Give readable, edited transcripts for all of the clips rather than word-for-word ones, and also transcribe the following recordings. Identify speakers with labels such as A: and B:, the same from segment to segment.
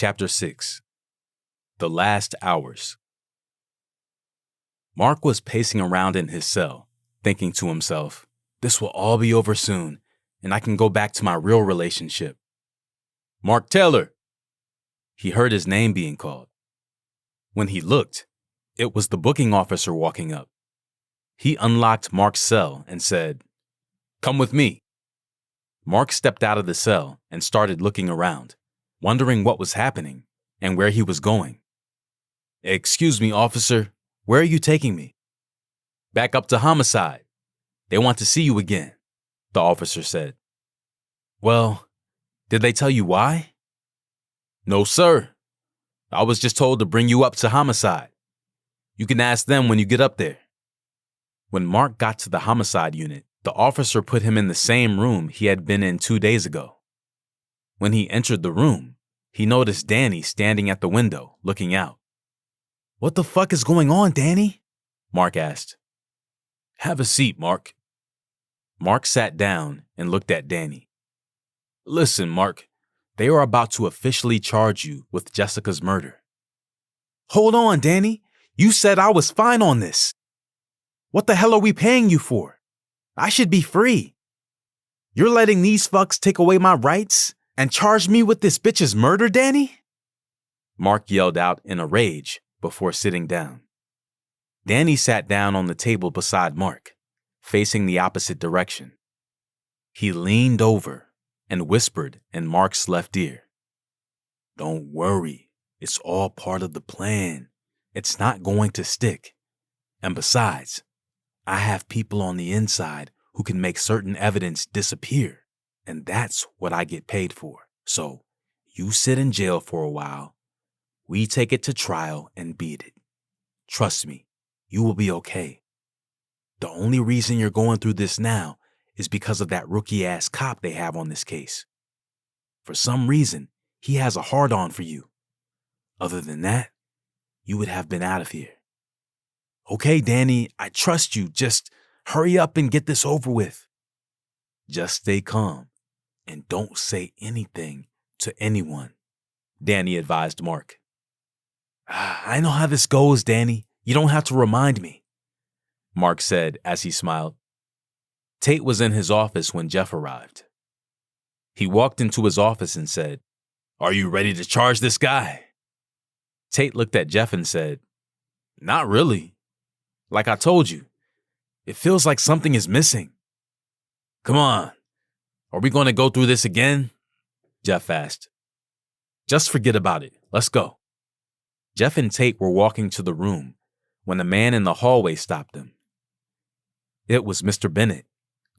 A: Chapter 6 The Last Hours. Mark was pacing around in his cell, thinking to himself, this will all be over soon, and I can go back to my real relationship. Mark Taylor! He heard his name being called. When he looked, it was the booking officer walking up. He unlocked Mark's cell and said, "Come with me." Mark stepped out of the cell and started looking around, wondering what was happening and where he was going. "Excuse me, officer, where are you taking me?" "Back up to homicide. They want to see you again," the officer said. "Well, did they tell you why?" "No, sir. I was just told to bring you up to homicide. You can ask them when you get up there." When Mark got to the homicide unit, the officer put him in the same room he had been in 2 days ago. When he entered the room, he noticed Danny standing at the window, looking out. "What the fuck is going on, Danny?" Mark asked. "Have a seat, Mark." Mark sat down and looked at Danny. "Listen, Mark, they are about to officially charge you with Jessica's murder." "Hold on, Danny. You said I was fine on this. What the hell are we paying you for? I should be free. You're letting these fucks take away my rights and charge me with this bitch's murder, Danny?" Mark yelled out in a rage before sitting down. Danny sat down on the table beside Mark, facing the opposite direction. He leaned over and whispered in Mark's left ear. "Don't worry, it's all part of the plan. It's not going to stick. And besides, I have people on the inside who can make certain evidence disappear, and that's what I get paid for. So, you sit in jail for a while. We take it to trial and beat it. Trust me, you will be okay. The only reason you're going through this now is because of that rookie-ass cop they have on this case. For some reason, he has a hard-on for you. Other than that, you would have been out of here. Okay, Danny, I trust you. Just hurry up and get this over with." "Just stay calm and don't say anything to anyone," Danny advised Mark. "I know how this goes, Danny. You don't have to remind me," Mark said as he smiled. Tate was in his office when Jeff arrived. He walked into his office and said, "Are you ready to charge this guy?" Tate looked at Jeff and said, "Not really. Like I told you, it feels like something is missing." "Come on, are we going to go through this again?" Jeff asked. "Just forget about it. Let's go." Jeff and Tate were walking to the room when a man in the hallway stopped them. It was Mr. Bennett,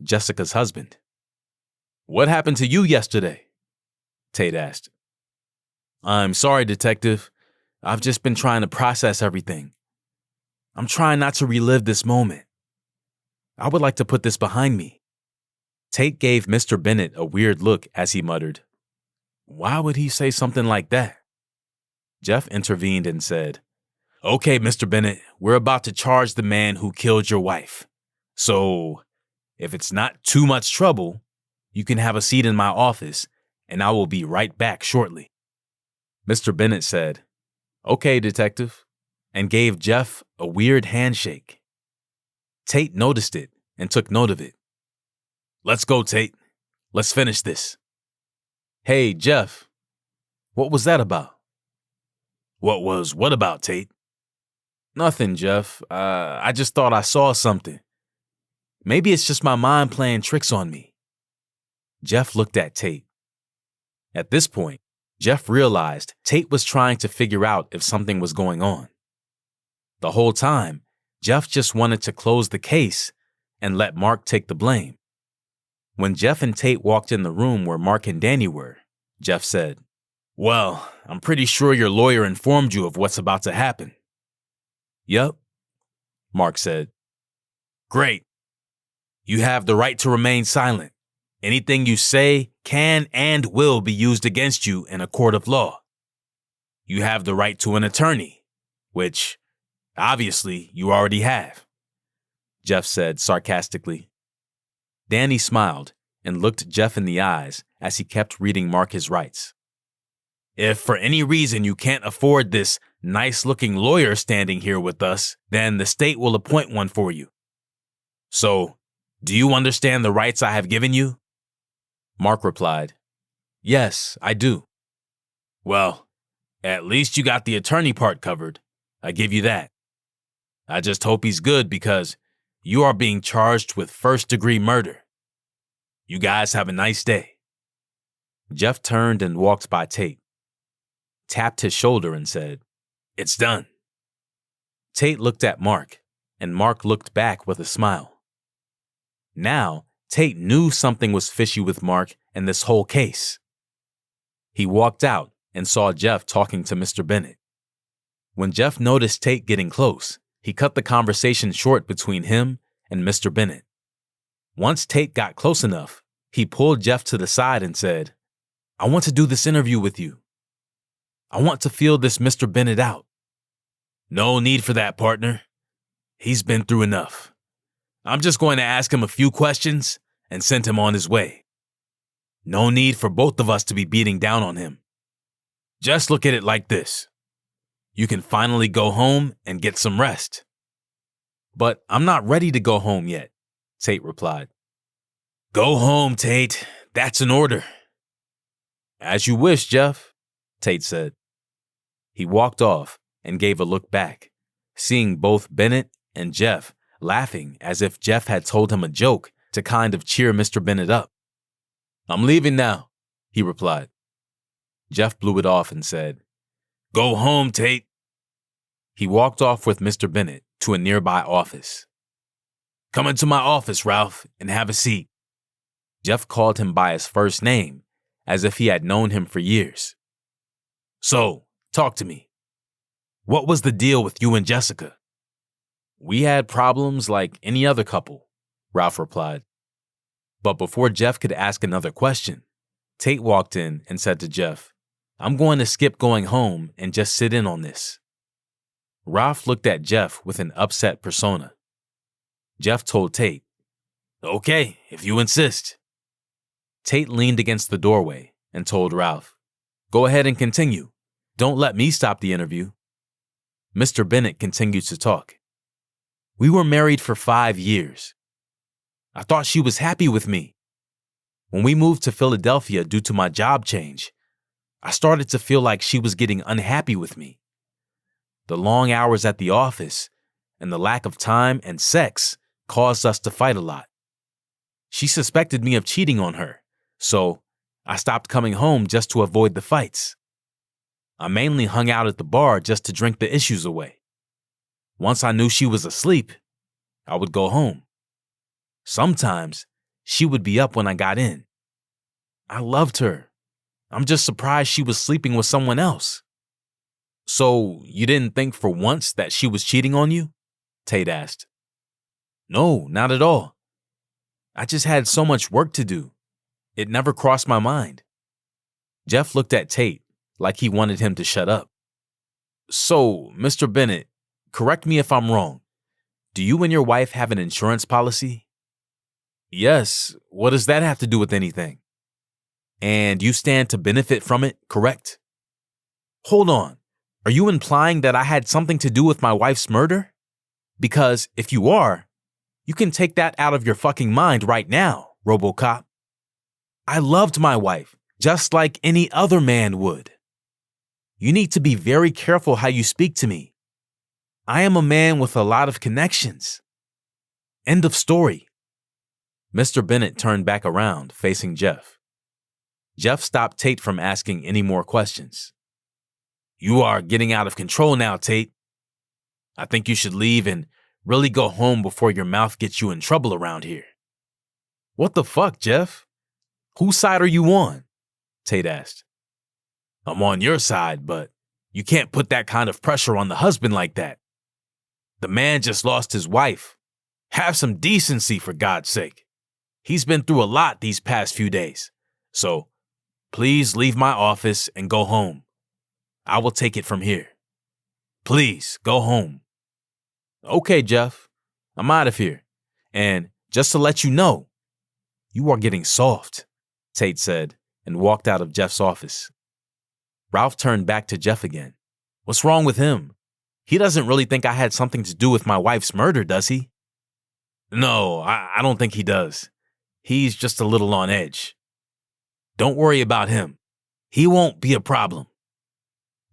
A: Jessica's husband. "What happened to you yesterday?" Tate asked. "I'm sorry, Detective. I've just been trying to process everything. I'm trying not to relive this moment. I would like to put this behind me." Tate gave Mr. Bennett a weird look as he muttered, "Why would he say something like that?" Jeff intervened and said, "Okay, Mr. Bennett, we're about to charge the man who killed your wife. So, if it's not too much trouble, you can have a seat in my office, and I will be right back shortly." Mr. Bennett said, "Okay, Detective," and gave Jeff a weird handshake. Tate noticed it and took note of it. "Let's go, Tate. Let's finish this." "Hey, Jeff, what was that about?" What about, Tate?" "Nothing, Jeff. I just thought I saw something. Maybe it's just my mind playing tricks on me." Jeff looked at Tate. At this point, Jeff realized Tate was trying to figure out if something was going on. The whole time, Jeff just wanted to close the case and let Mark take the blame. When Jeff and Tate walked in the room where Mark and Danny were, Jeff said, "Well, I'm pretty sure your lawyer informed you of what's about to happen." "Yep," Mark said. "Great. You have the right to remain silent. Anything you say can and will be used against you in a court of law. You have the right to an attorney, which, obviously, you already have," Jeff said sarcastically. Danny smiled and looked Jeff in the eyes as he kept reading Mark his rights. If for any reason you can't afford this nice-looking lawyer standing here with us, then the state will appoint one for you. So, do you understand the rights I have given you?" Mark replied, "Yes, I do." "Well, at least you got the attorney part covered. I give you that. I just hope he's good because you are being charged with first-degree murder. You guys have a nice day." Jeff turned and walked by Tate, tapped his shoulder and said, "It's done." Tate looked at Mark, and Mark looked back with a smile. Now, Tate knew something was fishy with Mark and this whole case. He walked out and saw Jeff talking to Mr. Bennett. When Jeff noticed Tate getting close, he cut the conversation short between him and Mr. Bennett. Once Tate got close enough, he pulled Jeff to the side and said, "I want to do this interview with you. I want to feel this Mr. Bennett out." "No need for that, partner. He's been through enough. I'm just going to ask him a few questions and send him on his way. No need for both of us to be beating down on him. Just look at it like this. You can finally go home and get some rest." "But I'm not ready to go home yet," Tate replied. "Go home, Tate. That's an order." "As you wish, Jeff," Tate said. He walked off and gave a look back, seeing both Bennett and Jeff laughing as if Jeff had told him a joke to kind of cheer Mr. Bennett up. "I'm leaving now," he replied. Jeff blew it off and said, "Go home, Tate." He walked off with Mr. Bennett to a nearby office. "Come into my office, Ralph, and have a seat." Jeff called him by his first name, as if he had known him for years. "So, talk to me. What was the deal with you and Jessica?" "We had problems like any other couple," Ralph replied. But before Jeff could ask another question, Tate walked in and said to Jeff, "I'm going to skip going home and just sit in on this." Ralph looked at Jeff with an upset persona. Jeff told Tate, "Okay, if you insist." Tate leaned against the doorway and told Ralph, "Go ahead and continue. Don't let me stop the interview." Mr. Bennett continued to talk. "We were married for 5 years. I thought she was happy with me. When we moved to Philadelphia due to my job change, I started to feel like she was getting unhappy with me. The long hours at the office and the lack of time and sex caused us to fight a lot. She suspected me of cheating on her, so I stopped coming home just to avoid the fights. I mainly hung out at the bar just to drink the issues away. Once I knew she was asleep, I would go home. Sometimes she would be up when I got in. I loved her. I'm just surprised she was sleeping with someone else." "So you didn't think for once that she was cheating on you?" Tate asked. "No, not at all. I just had so much work to do. It never crossed my mind." Jeff looked at Tate like he wanted him to shut up. "So, Mr. Bennett, correct me if I'm wrong. Do you and your wife have an insurance policy?" "Yes. What does that have to do with anything?" "And you stand to benefit from it, correct?" "Hold on. Are you implying that I had something to do with my wife's murder? Because if you are, you can take that out of your fucking mind right now, RoboCop. I loved my wife, just like any other man would. You need to be very careful how you speak to me. I am a man with a lot of connections. End of story." Mr. Bennett turned back around, facing Jeff. Jeff stopped Tate from asking any more questions. "You are getting out of control now, Tate. I think you should leave and really go home before your mouth gets you in trouble around here." "What the fuck, Jeff? Whose side are you on?" Tate asked. "I'm on your side, but you can't put that kind of pressure on the husband like that. The man just lost his wife. Have some decency, for God's sake. He's been through a lot these past few days. So please leave my office and go home. I will take it from here. Please, go home." "Okay, Jeff. I'm out of here. And just to let you know, you are getting soft," Tate said and walked out of Jeff's office. Ralph turned back to Jeff again. What's wrong with him? He doesn't really think I had something to do with my wife's murder, does he? No, I don't think he does. He's just a little on edge. Don't worry about him. He won't be a problem.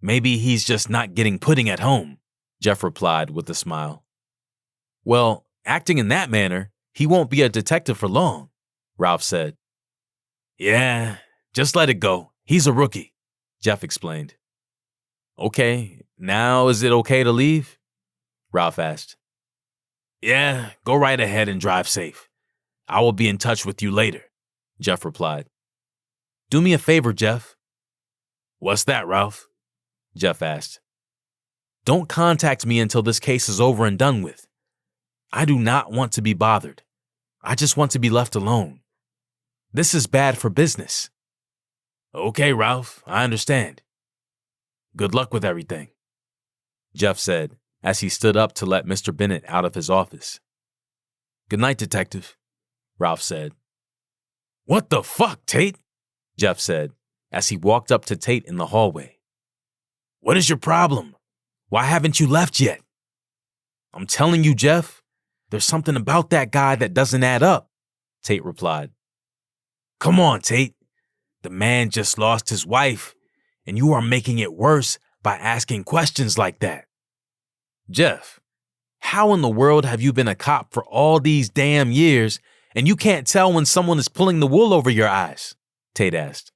A: Maybe he's just not getting pudding at home, Jeff replied with a smile. Well, acting in that manner, he won't be a detective for long, Ralph said. Yeah, just let it go. He's a rookie, Jeff explained. Okay, now is it okay to leave? Ralph asked. Yeah, go right ahead and drive safe. I will be in touch with you later, Jeff replied. Do me a favor, Jeff. What's that, Ralph? Jeff asked. Don't contact me until this case is over and done with. I do not want to be bothered. I just want to be left alone. This is bad for business. Okay, Ralph, I understand. Good luck with everything, Jeff said as he stood up to let Mr. Bennett out of his office. Good night, Detective, Ralph said. What the fuck, Tate? Jeff said as he walked up to Tate in the hallway. What is your problem? Why haven't you left yet? I'm telling you, Jeff, there's something about that guy that doesn't add up, Tate replied. Come on, Tate. The man just lost his wife, and you are making it worse by asking questions like that. Jeff, how in the world have you been a cop for all these damn years and you can't tell when someone is pulling the wool over your eyes? Tate asked.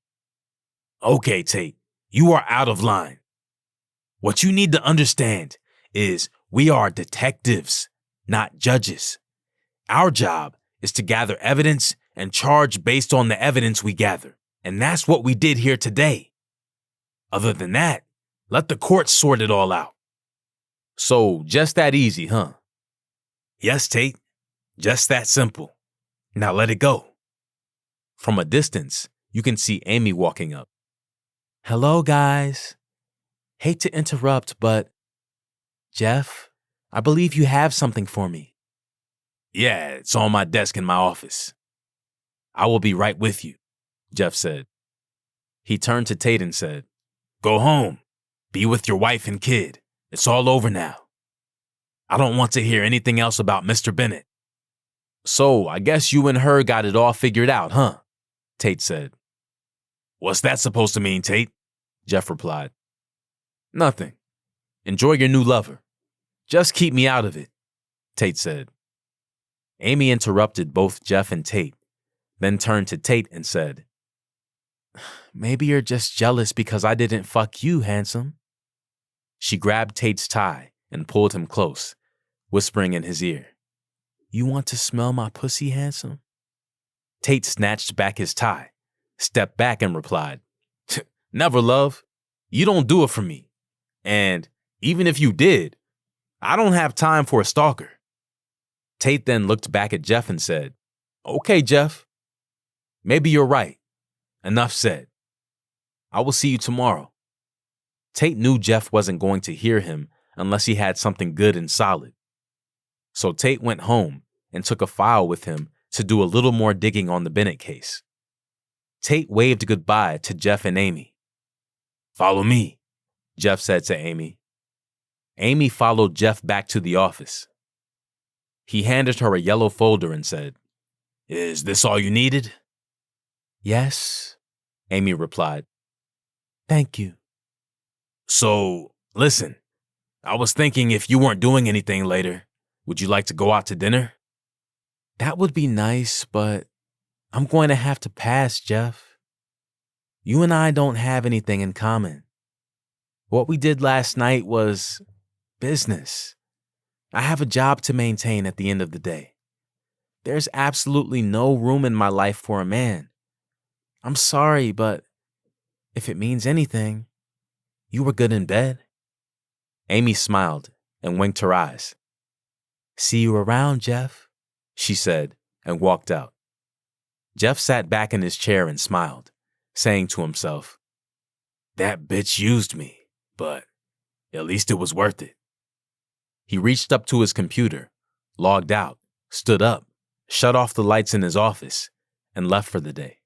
A: Okay, Tate, you are out of line. What you need to understand is we are detectives, not judges. Our job is to gather evidence and charge based on the evidence we gather, and that's what we did here today. Other than that, let the courts sort it all out. So, just that easy, huh? Yes, Tate. Just that simple. Now let it go. From a distance, you can see Amy walking up. Hello, guys. Hate to interrupt, but Jeff, I believe you have something for me. Yeah, it's on my desk in my office. I will be right with you, Jeff said. He turned to Tate and said, Go home. Be with your wife and kid. It's all over now. I don't want to hear anything else about Mr. Bennett. So, I guess you and her got it all figured out, huh? Tate said. What's that supposed to mean, Tate? Jeff replied. Nothing. Enjoy your new lover. Just keep me out of it, Tate said. Amy interrupted both Jeff and Tate, then turned to Tate and said, Maybe you're just jealous because I didn't fuck you, handsome. She grabbed Tate's tie and pulled him close, whispering in his ear, You want to smell my pussy, handsome? Tate snatched back his tie, stepped back and replied, Never, love. You don't do it for me. And even if you did, I don't have time for a stalker. Tate then looked back at Jeff and said, Okay, Jeff. Maybe you're right. Enough said. I will see you tomorrow. Tate knew Jeff wasn't going to hear him unless he had something good and solid. So Tate went home and took a file with him to do a little more digging on the Bennett case. Tate waved goodbye to Jeff and Amy. Follow me, Jeff said to Amy. Amy followed Jeff back to the office. He handed her a yellow folder and said, Is this all you needed? Yes, Amy replied. Thank you. So, listen, I was thinking if you weren't doing anything later, would you like to go out to dinner? That would be nice, but I'm going to have to pass, Jeff. You and I don't have anything in common. What we did last night was business. I have a job to maintain at the end of the day. There's absolutely no room in my life for a man. I'm sorry, but if it means anything, you were good in bed. Amy smiled and winked her eyes. See you around, Jeff, she said, and walked out. Jeff sat back in his chair and smiled, saying to himself, That bitch used me, but at least it was worth it. He reached up to his computer, logged out, stood up, shut off the lights in his office, and left for the day.